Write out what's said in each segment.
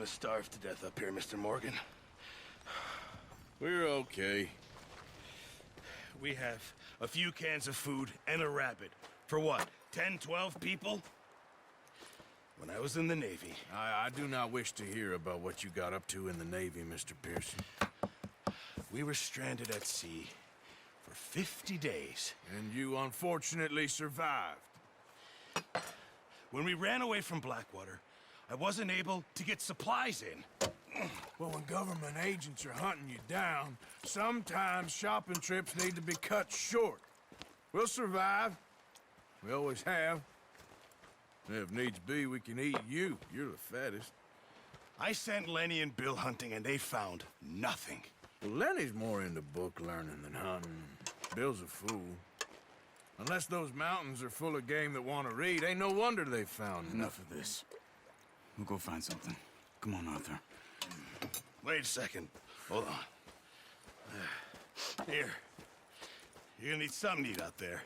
gonna starve to death up here, Mr. Morgan. We're okay. We have a few cans of food and a rabbit. For what, 10, 12 people? When I was in the Navy... I do not wish to hear about what you got up to in the Navy, Mr. Pearson. We were stranded at sea for 50 days. And you unfortunately survived. When we ran away from Blackwater, I wasn't able to get supplies in. Well, when government agents are hunting you down, sometimes shopping trips need to be cut short. We'll survive. We always have. If needs be, we can eat you. You're the fattest. I sent Lenny and Bill hunting, and they found nothing. Well, Lenny's more into book learning than hunting. Bill's a fool. Unless those mountains are full of game that want to read, ain't no wonder they found Enough of this. We'll go find something. Come on, Arthur. Wait a second. Hold on. Here. You're gonna need something to eat out there.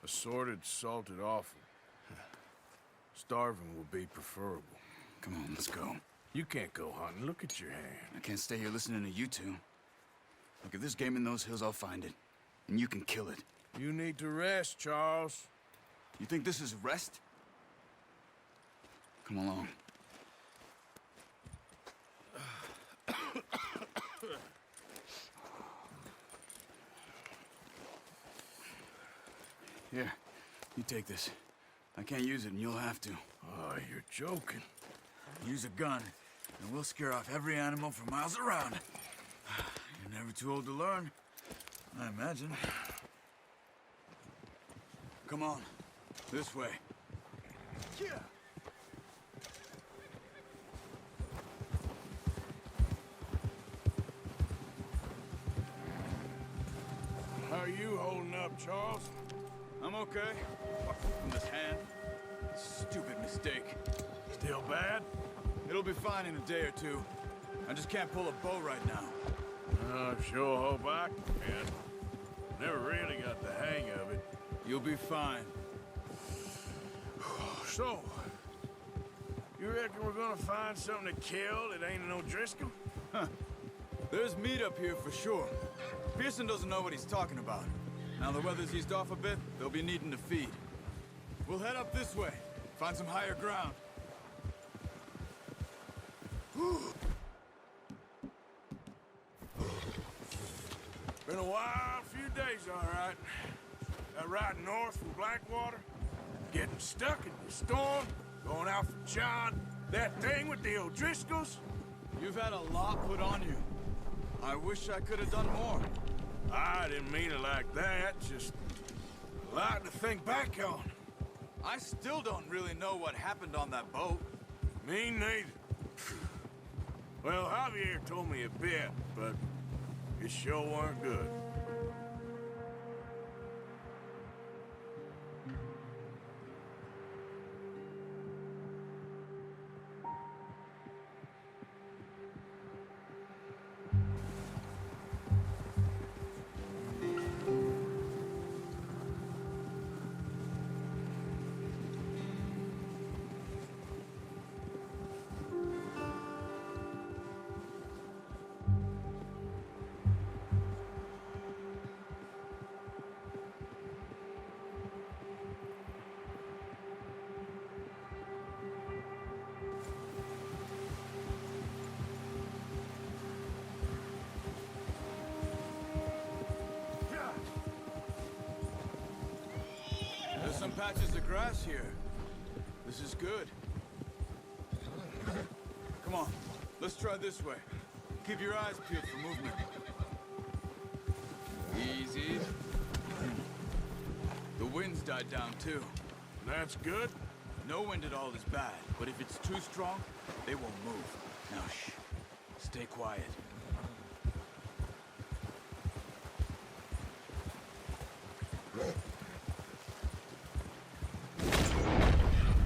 Assorted, salted offal. Starving will be preferable. Come on, let's go. You can't go hunting. Look at your hand. I can't stay here listening to you two. Look, if there's game in those hills, I'll find it. And you can kill it. You need to rest, Charles. You think this is rest? Come along. Here, you take this. I can't use it, and you'll have to. Oh, you're joking. Use a gun, and we'll scare off every animal for miles around. You're never too old to learn, I imagine. Come on, this way. Yeah. How are you holding up, Charles? I'm okay. Apart from this hand. Stupid mistake. Still bad? It'll be fine in a day or two. I just can't pull a bow right now. I sure hope I can. Never really got the hang of it. You'll be fine. So, you reckon we're gonna find something to kill that ain't no Driscoll? Huh. There's meat up here for sure. Pearson doesn't know what he's talking about. Now the weather's eased off a bit, they'll be needing to feed. We'll head up this way, find some higher ground. Been a wild few days, all right. That ride north from Blackwater, getting stuck in the storm, going out for John, that thing with the O'Driscolls. You've had a lot put on you. I wish I could have done more. I didn't mean it like that, just a lot to think back on. I still don't really know what happened on that boat. Me neither. Well, Javier told me a bit, but it sure weren't good. There's some patches of grass here. This is good. Come on, let's try this way. Keep your eyes peeled for movement. Easy. The wind's died down too. That's good. No wind at all is bad, but if it's too strong, they won't move. Now shh. Stay quiet.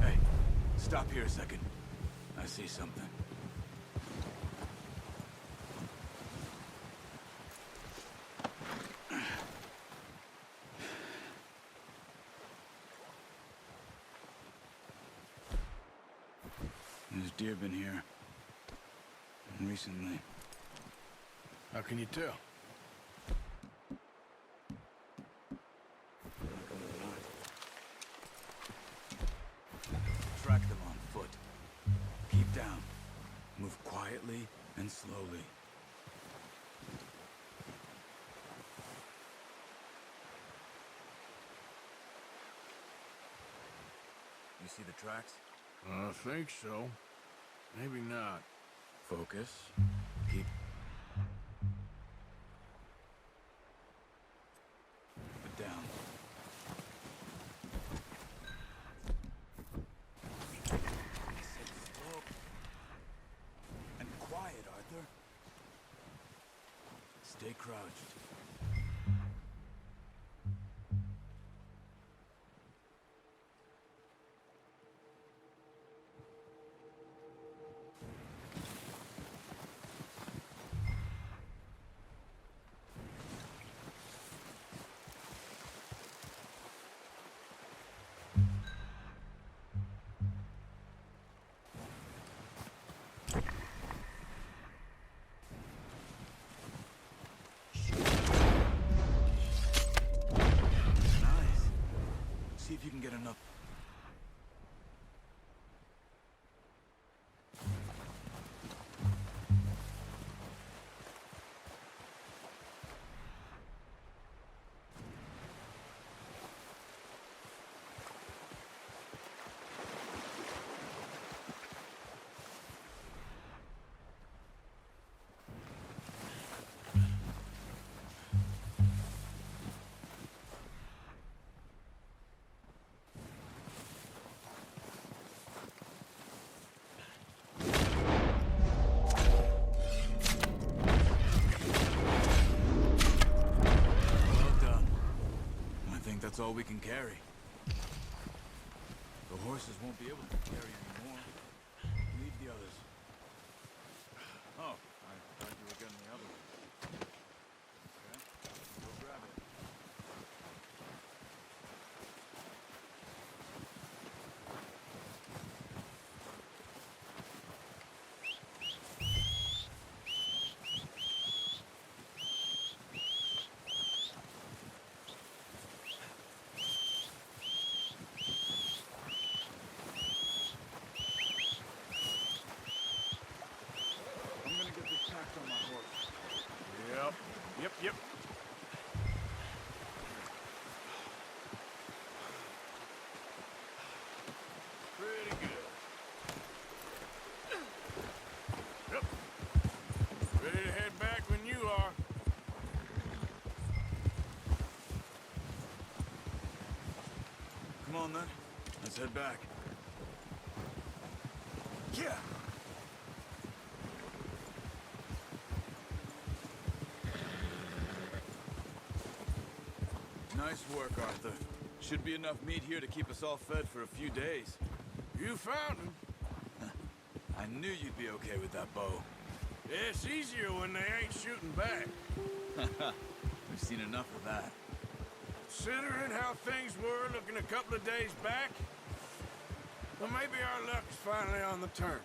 Hey, stop here a second. I see something. There's deer been here. recently. How can you tell? Track them on foot. Keep down. Move quietly and slowly. You see the tracks? I think so. Maybe not. Focus. Keep it down. I said slow. And quiet, Arthur. Stay crouched. See if you can get enough. That's all we can carry. The horses won't be able to carry anymore. Leave the others. Oh, I thought you were getting the other one. Okay, go grab it. On my horse. Yep. Pretty good. Yep. Ready to head back when you are. Come on then. Let's head back. Yeah. Nice work, Arthur. Should be enough meat here to keep us all fed for a few days. You found him. I knew you'd be okay with that bow. Yeah, it's easier when they ain't shooting back. We've seen enough of that. Considering how things were looking a couple of days back, well, maybe our luck's finally on the turn.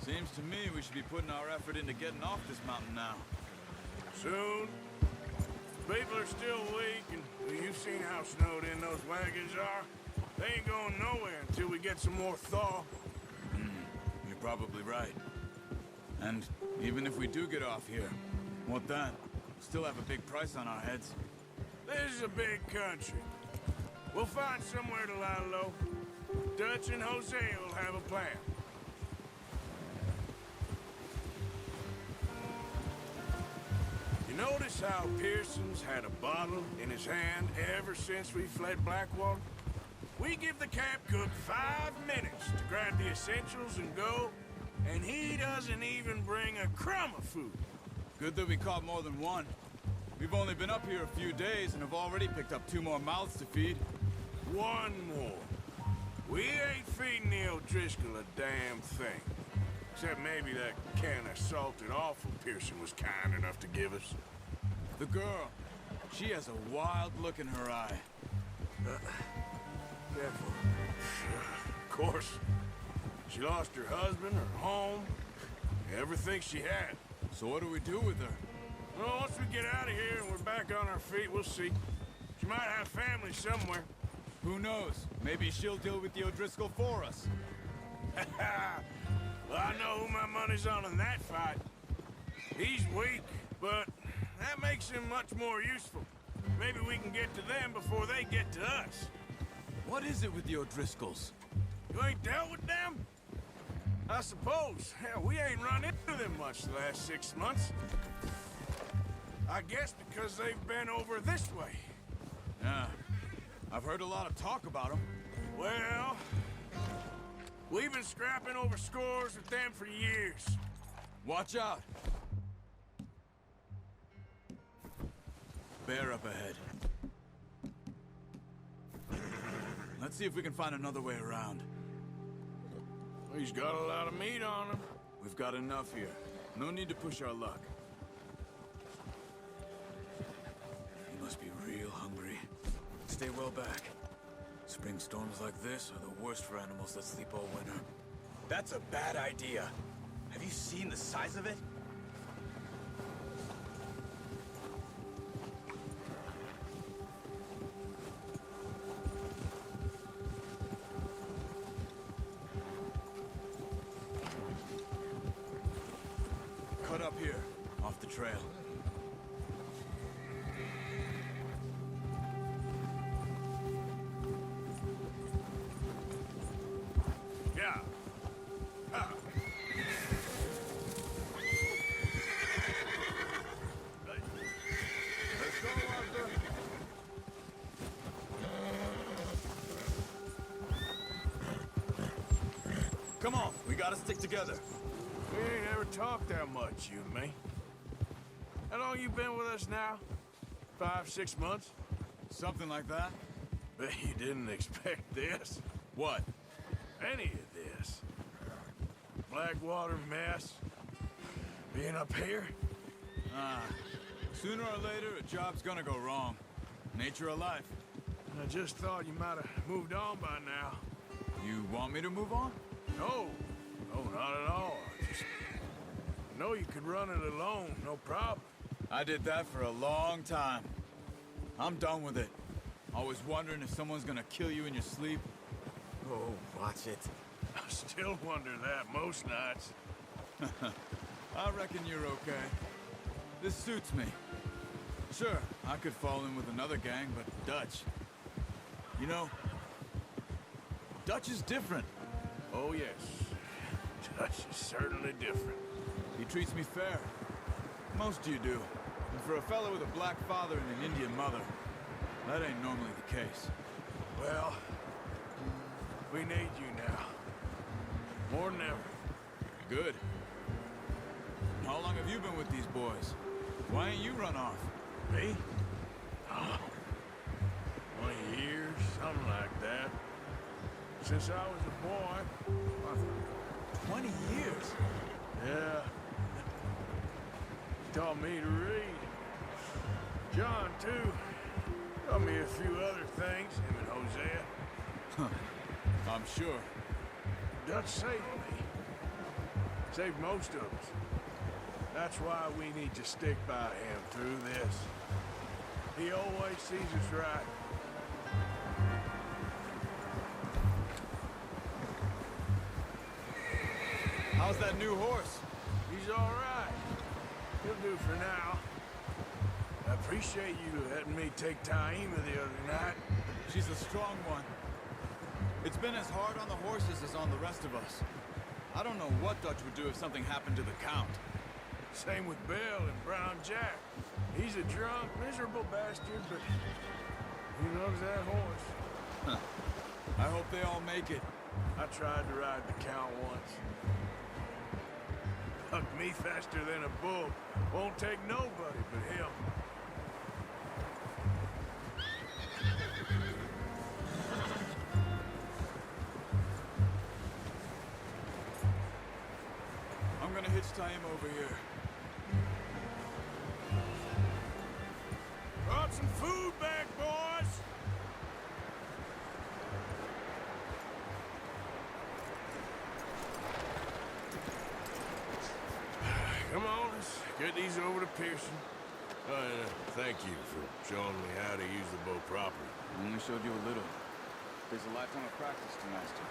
Seems to me we should be putting our effort into getting off this mountain now. Soon. People are still weak, and you've seen how snowed in those wagons are. They ain't going nowhere until we get some more thaw. You're probably right. And even if we do get off here, what then? We'll still have a big price on our heads. This is a big country. We'll find somewhere to lie low. Dutch and Hosea will have a plan. You notice how Pearson's had a bottle in his hand ever since we fled Blackwater? We give the camp cook 5 minutes to grab the essentials and go, and he doesn't even bring a crumb of food. Good that we caught more than one. We've only been up here a few days and have already picked up 2 more mouths to feed. 1 more. We ain't feeding the O'Driscoll a damn thing. Except maybe that can of salted offal Pearson was kind enough to give us. The girl, she has a wild look in her eye. Careful. Of course. She lost her husband, her home, Everything she had. So what do we do with her? Well, once we get out of here and we're back on our feet, we'll see. She might have family somewhere. Who knows? Maybe she'll deal with the O'Driscoll for us. Well, I know who my money's on in that fight. He's weak, but that makes him much more useful. Maybe we can get to them before they get to us. What is it with the O'Driscolls? You ain't dealt with them? I suppose. Hell, we ain't run into them much the last 6 months. I guess because they've been over this way. Yeah. I've heard a lot of talk about them. Well, we've been scrapping over scores with them for years. Watch out! Bear up ahead. Let's see if we can find another way around. He's got a lot of meat on him. We've got enough here. No need to push our luck. He must be real hungry. Stay well back. Spring storms like this are the worst for animals that sleep all winter. That's a bad idea. Have you seen the size of it? Cut up here, off the trail. Yeah. Ah. Let's go, Arthur. Come on, we gotta stick together. We ain't ever talked that much, you and me. How long you been with us now? 5, 6 months? Something like that? Bet you didn't expect this. What? Any of this. Blackwater mess. Being up here? Sooner or later, a job's gonna go wrong. Nature of life. I just thought you might have moved on by now. You want me to move on? No. No, not at all. I know you could run it alone, no problem. I did that for a long time. I'm done with it. Always wondering if someone's gonna kill you in your sleep. Oh, watch it. I still wonder that most nights. I reckon you're okay. This suits me. Sure, I could fall in with another gang, but Dutch... You know, Dutch is different. Oh, yes. Dutch is certainly different. He treats me fair. Most of you do. And for a fellow with a black father and an Indian mother, that ain't normally the case. Well, we need you now. More than ever. Good. How long have you been with these boys? Why ain't you run off? Me? Oh, 20 years, something like that. Since I was a boy. 20 years? Yeah. He taught me to read. John, too. Taught me a few other things, him and Hosea. I'm sure. Dutch saved me. Saved most of us. That's why we need to stick by him through this. He always sees us right. How's that new horse? He's all right. He'll do for now. I appreciate you letting me take Taima the other night. She's a strong one. It's been as hard on the horses as on the rest of us. I don't know what Dutch would do if something happened to the Count. Same with Bill and Brown Jack. He's a drunk, miserable bastard, but he loves that horse. I hope they all make it. I tried to ride the Count once. Hugged me faster than a bull. Won't take nobody but him. I'm gonna hitch tie him over here. Brought some food back, boys! Get these over to Pearson. Thank you for showing me how to use the bow properly. I only showed you a little. There's a lifetime of practice to master.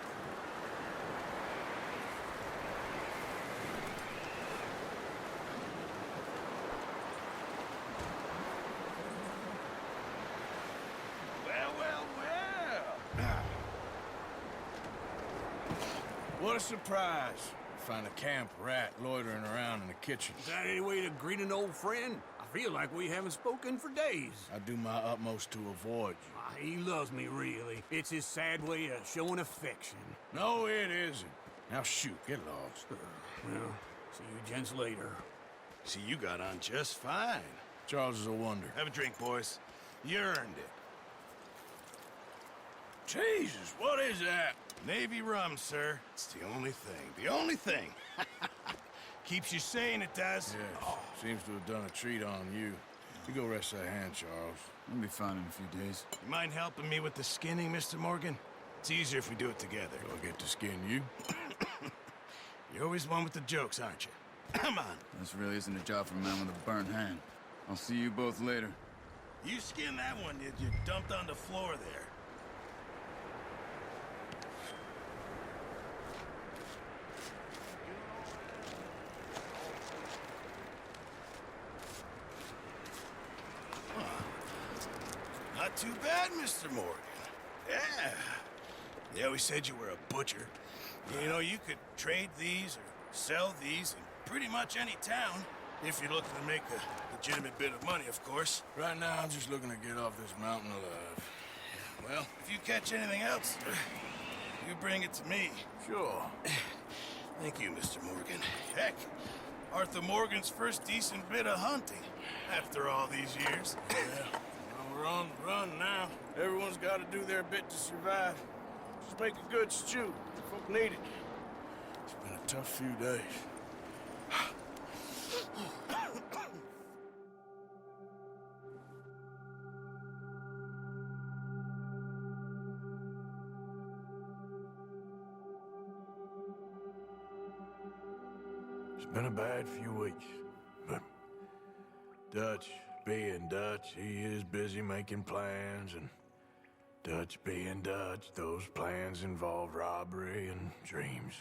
Well. What a surprise. Find a camp rat loitering around in the kitchen. Is that any way to greet an old friend? I feel like we haven't spoken for days. I do my utmost to avoid you. He loves me, really. It's his sad way of showing affection. No, it isn't. Now shoot, get lost. Well, see you gents later. See, you got on just fine. Charles is a wonder. Have a drink, boys. You earned it. Jesus, what is that? Navy rum, sir. It's the only thing. The only thing. Keeps you sane, it does. Yes, seems to have done a treat on you. You go rest that hand, Charles. We'll be fine in a few days. You mind helping me with the skinning, Mr. Morgan? It's easier if we do it together. Do I get to skin you? You're always one with the jokes, aren't you? Come on. This really isn't a job for a man with a burnt hand. I'll see you both later. You skinned that one you dumped on the floor there. Not too bad, Mr. Morgan. Yeah. They always said you were a butcher. You know, you could trade these or sell these in pretty much any town, if you're looking to make a legitimate bit of money, of course. Right now, I'm just looking to get off this mountain alive. Well, if you catch anything else, you bring it to me. Sure. Thank you, Mr. Morgan. Heck, Arthur Morgan's first decent bit of hunting after all these years. Yeah. Well, we're on the run now. Everyone's got to do their bit to survive. Just make a good stew. Folk need it. It's been a tough few days. It's been a bad few weeks, but Dutch being Dutch, he is busy making plans, and Dutch being Dutch, those plans involve robbery and dreams.